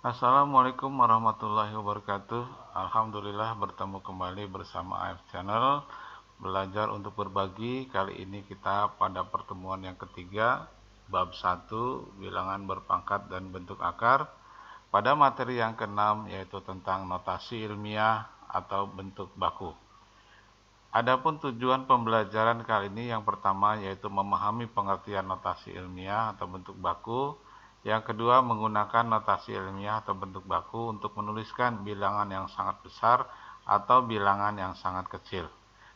Assalamualaikum warahmatullahi wabarakatuh. Alhamdulillah bertemu kembali bersama AF Channel. Belajar untuk berbagi. Kali ini kita pada pertemuan yang ketiga, bab 1, bilangan berpangkat dan bentuk akar. Pada materi yang keenam, yaitu tentang notasi ilmiah atau bentuk baku. Adapun tujuan pembelajaran kali ini yang pertama yaitu memahami pengertian notasi ilmiah atau bentuk baku. Yang kedua, menggunakan notasi ilmiah atau bentuk baku untuk menuliskan bilangan yang sangat besar atau bilangan yang sangat kecil.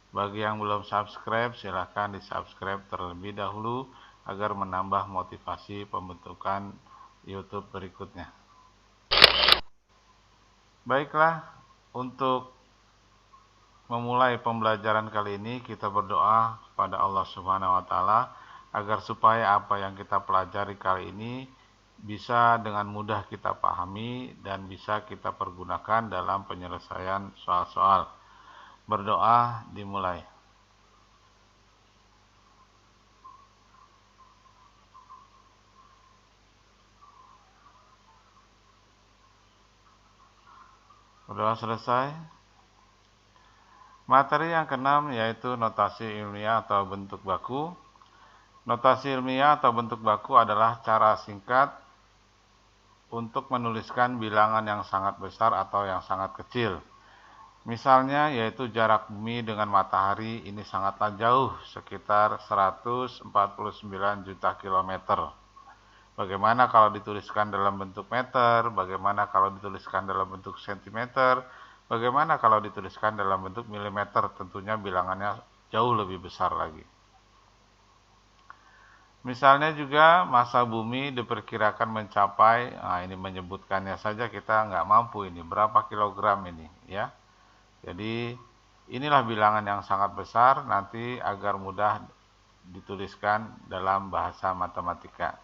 Bagi yang belum subscribe, silahkan di-subscribe terlebih dahulu agar menambah motivasi pembentukan YouTube berikutnya. Baiklah, untuk memulai pembelajaran kali ini kita berdoa kepada Allah Subhanahu wa taala agar supaya apa yang kita pelajari kali ini bisa dengan mudah kita pahami dan bisa kita pergunakan dalam penyelesaian soal-soal. Berdoa dimulai. Berdoa selesai. Materi yang keenam yaitu notasi ilmiah atau bentuk baku. Notasi ilmiah atau bentuk baku adalah cara singkat untuk menuliskan bilangan yang sangat besar atau yang sangat kecil. Misalnya yaitu jarak bumi dengan matahari ini sangatlah jauh, sekitar 149 juta kilometer. Bagaimana kalau dituliskan dalam bentuk meter? Bagaimana kalau dituliskan dalam bentuk sentimeter? Bagaimana kalau dituliskan dalam bentuk milimeter? Tentunya bilangannya jauh lebih besar lagi. Misalnya juga massa bumi diperkirakan mencapai, nah ini menyebutkannya saja kita nggak mampu ini, berapa kilogram ini ya. Jadi inilah bilangan yang sangat besar nanti agar mudah dituliskan dalam bahasa matematika.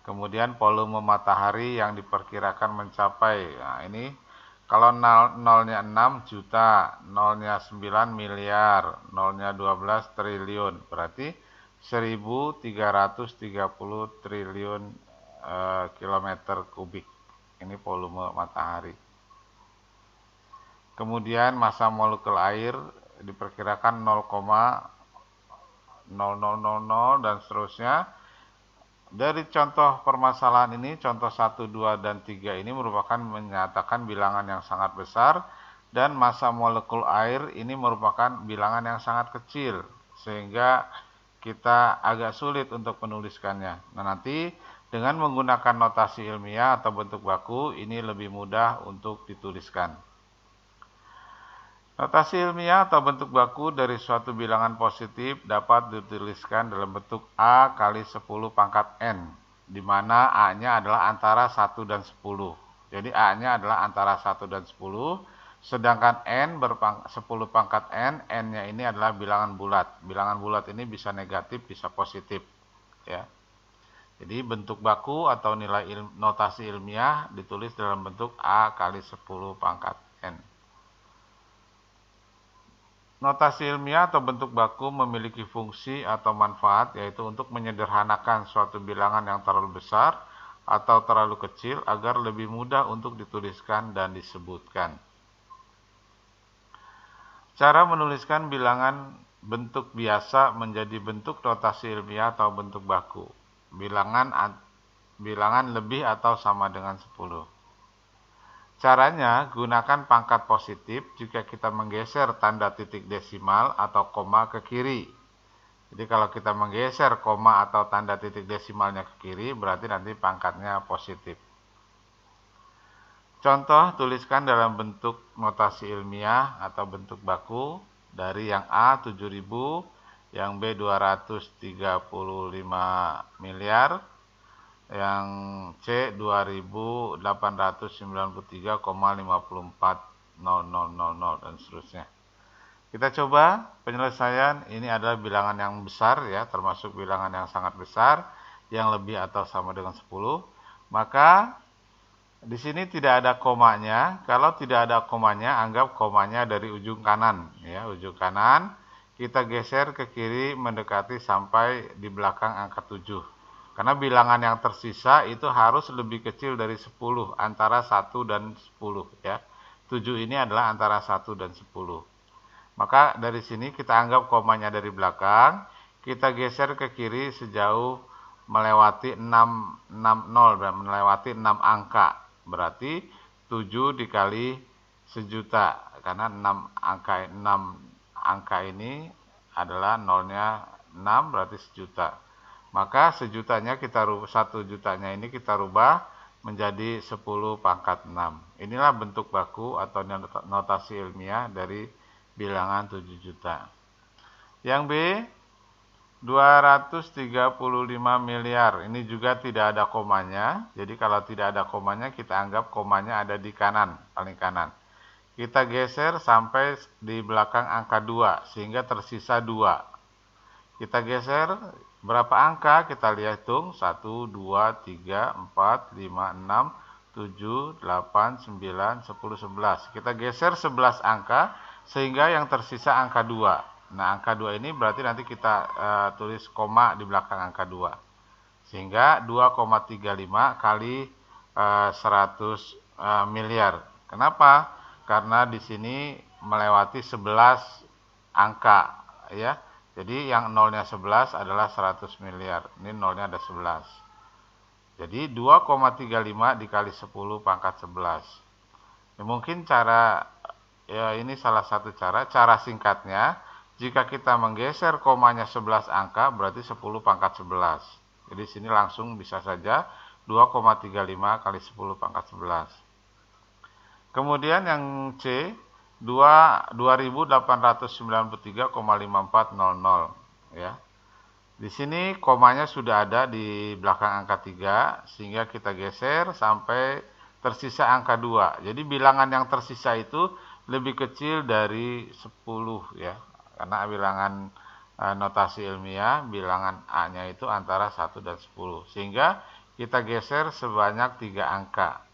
Kemudian volume matahari yang diperkirakan mencapai, nah ini kalau nolnya 6 juta, nolnya 9 miliar, nolnya 12 triliun, berarti 1330 triliun kilometer kubik. Ini volume matahari. Kemudian massa molekul air diperkirakan 0,0000 dan seterusnya. Dari contoh permasalahan ini, contoh 1, 2, dan 3 ini merupakan menyatakan bilangan yang sangat besar dan massa molekul air ini merupakan bilangan yang sangat kecil sehingga kita agak sulit untuk menuliskannya. Nah, nanti dengan menggunakan notasi ilmiah atau bentuk baku ini lebih mudah untuk dituliskan. Notasi ilmiah atau bentuk baku dari suatu bilangan positif dapat dituliskan dalam bentuk A kali 10 pangkat N, di mana A-nya adalah antara 1 dan 10. Jadi A-nya adalah antara 1 dan 10, sedangkan N 10 pangkat N, N-nya ini adalah bilangan bulat. Bilangan bulat ini bisa negatif, bisa positif. Ya. Jadi bentuk baku atau nilai notasi ilmiah ditulis dalam bentuk A kali 10 pangkat N. Notasi ilmiah atau bentuk baku memiliki fungsi atau manfaat yaitu untuk menyederhanakan suatu bilangan yang terlalu besar atau terlalu kecil agar lebih mudah untuk dituliskan dan disebutkan. Cara menuliskan bilangan bentuk biasa menjadi bentuk notasi ilmiah atau bentuk baku. Bilangan lebih atau sama dengan 10. Caranya, gunakan pangkat positif jika kita menggeser tanda titik desimal atau koma ke kiri. Jadi kalau kita menggeser koma atau tanda titik desimalnya ke kiri, berarti nanti pangkatnya positif. Contoh, tuliskan dalam bentuk notasi ilmiah atau bentuk baku dari yang A 7000, yang B 235 miliar, yang C 2893,540000 dan seterusnya. Kita coba penyelesaian. Ini adalah bilangan yang besar ya, termasuk bilangan yang sangat besar yang lebih atau sama dengan 10. Maka di sini tidak ada komanya. Kalau tidak ada komanya, anggap komanya dari ujung kanan ya, ujung kanan. Kita geser ke kiri mendekati sampai di belakang angka 7. Karena bilangan yang tersisa itu harus lebih kecil dari 10, antara 1 dan 10 ya. 7 ini adalah antara 1 dan 10. Maka dari sini kita anggap komanya dari belakang, kita geser ke kiri sejauh melewati 660, melewati 6 angka. Berarti 7 dikali sejuta, karena 6 angka ini adalah nolnya 6, berarti sejuta. Maka sejutanya 1 jutanya ini kita rubah menjadi 10 pangkat 6. Inilah bentuk baku atau notasi ilmiah dari bilangan 7 juta. Yang B, 235 miliar. Ini juga tidak ada komanya. Jadi kalau tidak ada komanya, kita anggap komanya ada di kanan, paling kanan. Kita geser sampai di belakang angka 2, sehingga tersisa 2. Kita geser berapa angka? Kita lihat hitung. 1, 2, 3, 4, 5, 6, 7, 8, 9, 10, 11. Kita geser 11 angka sehingga yang tersisa angka 2. Nah, angka 2 ini berarti nanti kita tulis koma di belakang angka 2. Sehingga 2,35 kali 100 miliar. Kenapa? Karena di sini melewati 11 angka ya. Jadi yang nolnya 11 adalah 100 miliar. Ini nolnya ada 11. Jadi 2,35 dikali 10 pangkat 11. Ya, mungkin ini salah satu cara. Cara singkatnya, jika kita menggeser komanya 11 angka, berarti 10 pangkat 11. Jadi sini langsung bisa saja 2,35 kali 10 pangkat 11. Kemudian yang C, 2893,5400 ya. Di sini komanya sudah ada di belakang angka 3 sehingga kita geser sampai tersisa angka 2. Jadi bilangan yang tersisa itu lebih kecil dari 10 ya. Karena bilangan notasi ilmiah bilangan A-nya itu antara 1 dan 10. Sehingga kita geser sebanyak 3 angka.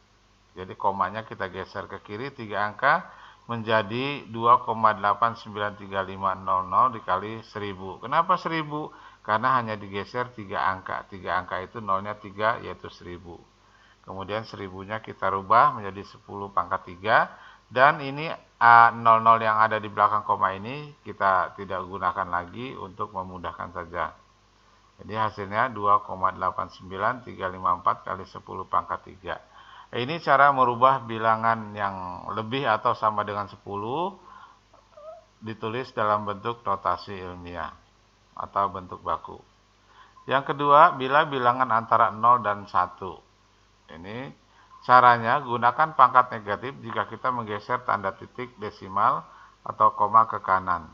Jadi komanya kita geser ke kiri 3 angka menjadi 2,893500 dikali 1000. Kenapa 1000? Karena hanya digeser 3 angka. 3 angka itu nolnya 3 yaitu 1000. Kemudian 1000-nya kita rubah menjadi 10 pangkat 3. Dan ini 00 yang ada di belakang koma ini kita tidak gunakan lagi untuk memudahkan saja. Jadi hasilnya 2,89354 kali 10 pangkat 3. Ini cara merubah bilangan yang lebih atau sama dengan 10 ditulis dalam bentuk notasi ilmiah atau bentuk baku. Yang kedua, bila bilangan antara 0 dan 1. Ini caranya gunakan pangkat negatif jika kita menggeser tanda titik desimal atau koma ke kanan.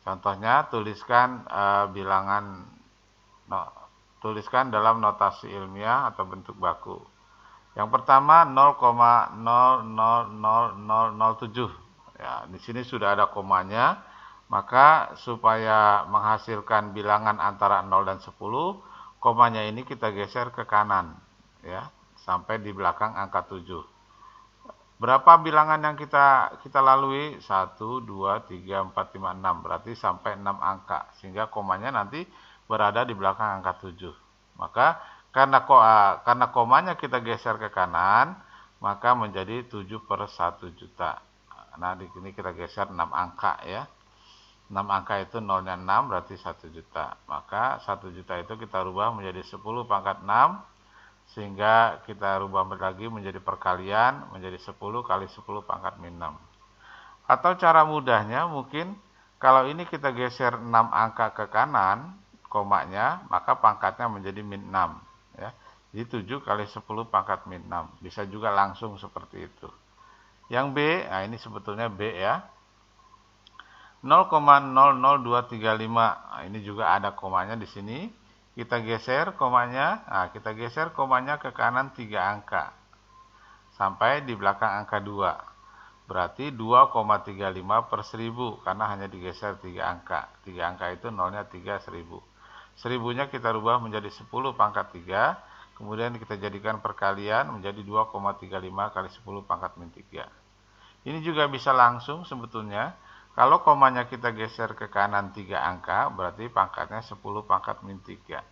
Contohnya tuliskan dalam notasi ilmiah atau bentuk baku. Yang pertama 0,000007. Ya, di sini sudah ada komanya. Maka supaya menghasilkan bilangan antara 0 dan 10, komanya ini kita geser ke kanan ya, sampai di belakang angka 7. Berapa bilangan yang kita lalui? 1, 2, 3, 4, 5, 6. Berarti sampai 6 angka. Sehingga komanya nanti berada di belakang angka 7. Maka karena komanya kita geser ke kanan, maka menjadi 7 per 1 juta. Nah, di sini kita geser 6 angka ya. 6 angka itu nolnya 6, berarti 1 juta. Maka 1 juta itu kita rubah menjadi 10 pangkat 6, sehingga kita rubah lagi menjadi perkalian, menjadi 10 kali 10 pangkat min 6. Atau cara mudahnya mungkin, kalau ini kita geser 6 angka ke kanan, komanya, maka pangkatnya menjadi min 6. Ya, jadi 7 kali 10 pangkat min 6. Bisa juga langsung seperti itu. Yang B, nah ini sebetulnya B ya. 0,00235. Nah, ini juga ada komanya di sini. Kita geser komanya. Nah, kita geser komanya ke kanan 3 angka. Sampai di belakang angka 2. Berarti 2,35 per 1000 karena hanya digeser 3 angka. 3 angka itu nolnya 3, 1000. 1000-nya kita rubah menjadi 10 pangkat 3, kemudian kita jadikan perkalian menjadi 2,35 kali 10 pangkat min 3. Ini juga bisa langsung sebetulnya. Kalau komanya kita geser ke kanan 3 angka, berarti pangkatnya 10 pangkat min 3.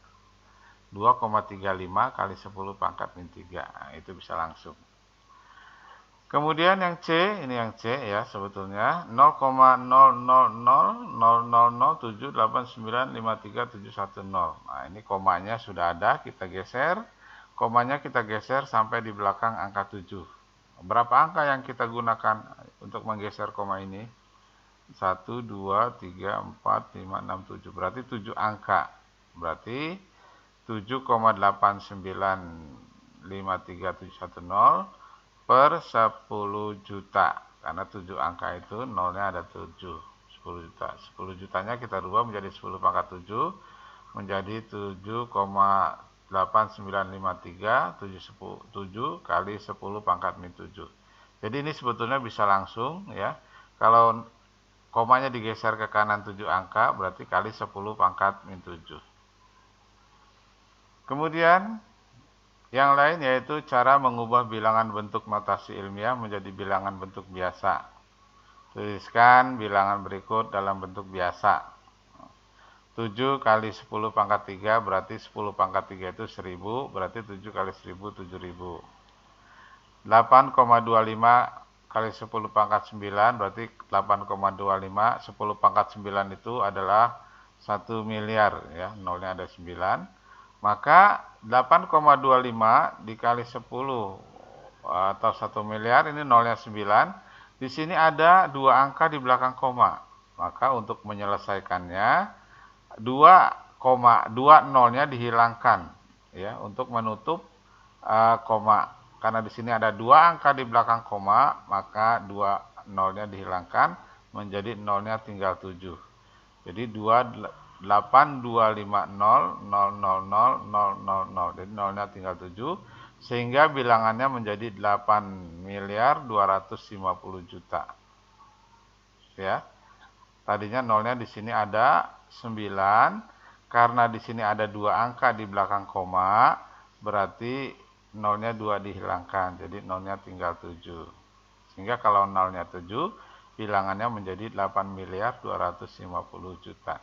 2,35 kali 10 pangkat min 3. Nah, itu bisa langsung. Kemudian yang C, ini yang C ya sebetulnya 0,000007895371. Nah, ini komanya sudah ada, kita geser. Komanya kita geser sampai di belakang angka 7. Berapa angka yang kita gunakan untuk menggeser koma ini? 1, 2, 3, 4, 5, 6, 7. Berarti 7 angka. Berarti 7,89537110 per 10 juta. Karena 7 angka itu nolnya ada 7. 10 juta. 10 jutanya kita rubah menjadi 10 pangkat 7 menjadi 7,8953 kali 10 pangkat min 7. Jadi ini sebetulnya bisa langsung ya. Kalau komanya digeser ke kanan 7 angka berarti kali 10 pangkat min 7. Kemudian yang lain yaitu cara mengubah bilangan bentuk notasi ilmiah menjadi bilangan bentuk biasa. Tuliskan bilangan berikut dalam bentuk biasa. 7 kali 10 pangkat 3 berarti 10 pangkat 3 itu 1000, berarti 7 kali 1000 7000. 8,25 kali 10 pangkat 9 berarti 8,25, 10 pangkat 9 itu adalah 1 miliar ya, nolnya ada 9. Maka 8,25 dikali 10 atau 1 miliar, ini nolnya 9. Di sini ada 2 angka di belakang koma. Maka untuk menyelesaikannya 2 nolnya dihilangkan ya untuk menutup koma. Karena di sini ada 2 angka di belakang koma, maka 2 nolnya dihilangkan menjadi nolnya tinggal 7. Jadi 825000000. Jadi nolnya tinggal 7 sehingga bilangannya menjadi 8.250.000.000. Ya. Tadinya nolnya di sini ada 9, karena di sini ada 2 angka di belakang koma, berarti nolnya 2 dihilangkan. Jadi nolnya tinggal 7. Sehingga kalau nolnya 7, bilangannya menjadi 8.250.000.000.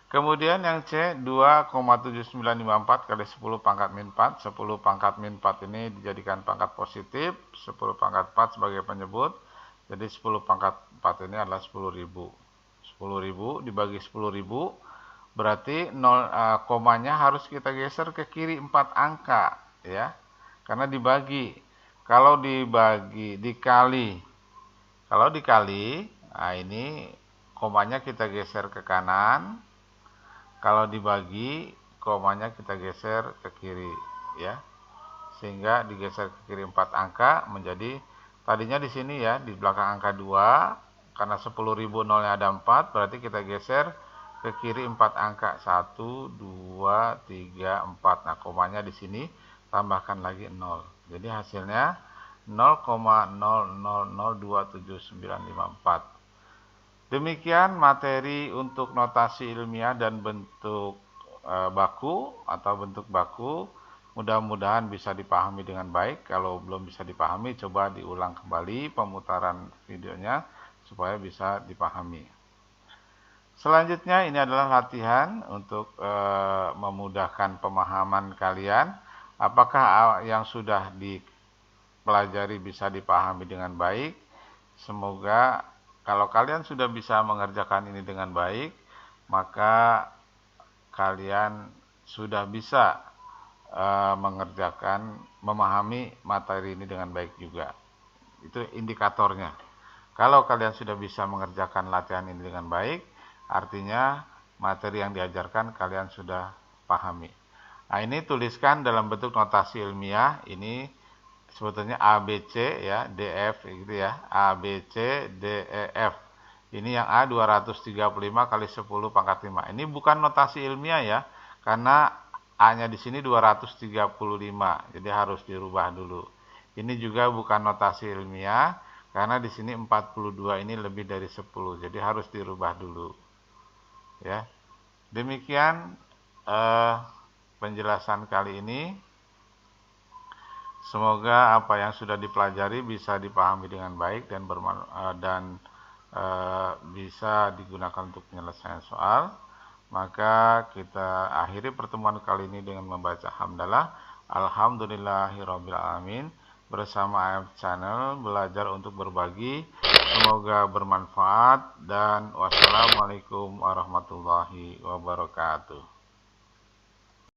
Kemudian yang C, 2,7954 kali 10 pangkat min 4. 10 pangkat min 4 ini dijadikan pangkat positif, 10 pangkat 4 sebagai penyebut. Jadi 10 pangkat 4 ini adalah 10.000. 10.000 dibagi 10.000, berarti komanya harus kita geser ke kiri 4 angka. Ya, karena dibagi. Kalau dikali, nah ini komanya kita geser ke kanan. Kalau dibagi, komanya kita geser ke kiri ya. Sehingga digeser ke kiri 4 angka menjadi tadinya di sini ya, di belakang angka 2, karena 10.000 nolnya ada 4, berarti kita geser ke kiri 4 angka 1 2 3 4. Nah, komanya di sini tambahkan lagi 0. Jadi hasilnya 0,00027954. Demikian materi untuk notasi ilmiah dan bentuk baku atau bentuk baku. Mudah-mudahan bisa dipahami dengan baik. Kalau belum bisa dipahami, coba diulang kembali pemutaran videonya supaya bisa dipahami. Selanjutnya ini adalah latihan untuk memudahkan pemahaman kalian. Apakah yang sudah dipelajari bisa dipahami dengan baik? Semoga kalau kalian sudah bisa mengerjakan ini dengan baik, maka kalian sudah bisa memahami materi ini dengan baik juga. Itu indikatornya. Kalau kalian sudah bisa mengerjakan latihan ini dengan baik, artinya materi yang diajarkan kalian sudah pahami. Nah, ini tuliskan dalam bentuk notasi ilmiah. Ini sebetulnya ABC ya, DF gitu ya. ABC, DEF. Ini yang A 235 kali 10 pangkat 5. Ini bukan notasi ilmiah ya, karena A-nya di sini 235. Jadi harus dirubah dulu. Ini juga bukan notasi ilmiah, karena di sini 42 ini lebih dari 10. Jadi harus dirubah dulu. Ya. Demikian penjelasan kali ini. Semoga apa yang sudah dipelajari bisa dipahami dengan baik dan bisa digunakan untuk penyelesaian soal. Maka kita akhiri pertemuan kali ini dengan membaca hamdalah. Alhamdulillahirrabbilalamin. Bersama AF Channel, belajar untuk berbagi. Semoga bermanfaat dan wassalamualaikum warahmatullahi wabarakatuh.